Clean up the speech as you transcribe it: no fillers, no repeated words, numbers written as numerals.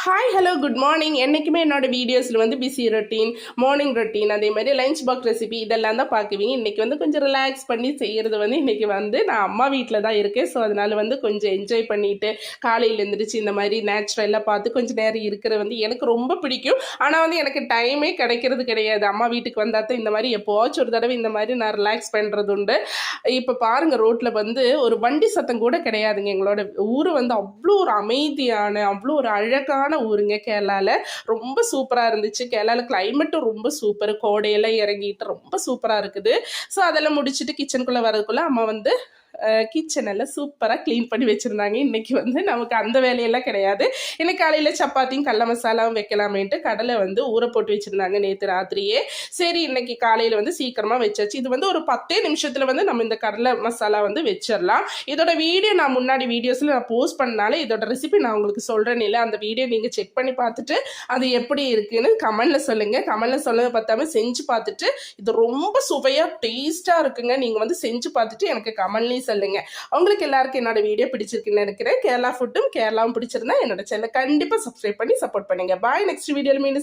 Hi hello good morning. என்றைக்குமே என்னோட வீடியோஸில் வந்து பிஸி ரொட்டீன், மார்னிங் ரொட்டீன், அதே மாதிரி லஞ்ச் பாக்ஸ் ரெசிபி இதெல்லாம் தான் பார்க்குவீங்க. இன்றைக்கி வந்து கொஞ்சம் ரிலாக்ஸ் பண்ணி செய்கிறது வந்து இன்றைக்கி வந்து நான் அம்மா வீட்டில் தான் இருக்கேன். ஸோ அதனால் வந்து கொஞ்சம் என்ஜாய் பண்ணிவிட்டு காலையில் எழுந்திரிச்சு இந்த மாதிரி நேச்சுரலாக பார்த்து கொஞ்சம் நேரம் இருக்கிறது வந்து எனக்கு ரொம்ப பிடிக்கும். ஆனால் வந்து எனக்கு டைமே கிடைக்கிறது கிடையாது. அம்மா வீட்டுக்கு வந்தால் தான் இந்த மாதிரி எப்போவாச்சும் ஒரு தடவை இந்த மாதிரி நான் ரிலாக்ஸ் பண்ணுறது உண்டு. இப்போ பாருங்கள், ரோட்டில் வந்து ஒரு வண்டி சத்தம் கூட கிடையாதுங்க. எங்களோட ஊர் வந்து அவ்வளோ ஒரு அமைதியான, அவ்வளோ ஒரு அழகான ஊருங்க கேரளால. ரொம்ப சூப்பரா இருந்துச்சு. கேரளால கிளைமேட்டும் ரொம்ப சூப்பர். கோடையெல்லாம் இறங்கிட்டு ரொம்ப சூப்பரா இருக்குது. ஸோ அதெல்லாம் முடிச்சுட்டு கிச்சனுக்குள்ள வரதுக்குள்ள அம்மா வந்து கிச்சன் எல்லாம் சூப்பராக க்ளீன் பண்ணி வச்சுருந்தாங்க. இன்றைக்கி வந்து நமக்கு அந்த வேலையெல்லாம் கிடையாது. இன்னைக்கு காலையில் சப்பாத்தியும் கடல மசாலாவும் வைக்கலாமேன்ட்டு கடலை வந்து ஊற போட்டு வச்சுருந்தாங்க நேற்று ராத்திரியே. சரி, இன்னைக்கு காலையில் வந்து சீக்கிரமாக வச்சாச்சு. இது வந்து ஒரு 10 நிமிஷத்தில் வந்து நம்ம இந்த கடலை மசாலா வந்து வச்சிடலாம். இதோட வீடியோ நான் முன்னாடி வீடியோஸில் நான் போஸ்ட் பண்ணனால இதோட ரெசிபி நான் உங்களுக்கு சொல்கிறேன். இல்லை, அந்த வீடியோ நீங்கள் செக் பண்ணி பார்த்துட்டு அது எப்படி இருக்குன்னு கமெண்டில் சொல்லுங்கள். கமெண்டில் சொல்ல பார்த்தாம செஞ்சு பார்த்துட்டு இது ரொம்ப சுவையாக டேஸ்ட்டாக இருக்குங்க. நீங்கள் வந்து செஞ்சு பார்த்துட்டு எனக்கு கமெண்ட்லேயும் சொல்லுங்க. உங்களுக்கு எல்லாருக்கும் என்னோட வீடியோ பிடிச்சிருக்குன்னு நினைக்கிறேன். கேரளா ஃபுட்டும் கேரளாவும் பிடிச்சிருந்தா என்னோட சேனலை கண்டிப்பாக சப்ஸ்கிரைப் பண்ணி சப்போர்ட் பண்ணுங்க. பாய். நெக்ஸ்ட் வீடியோவில் மீண்டும்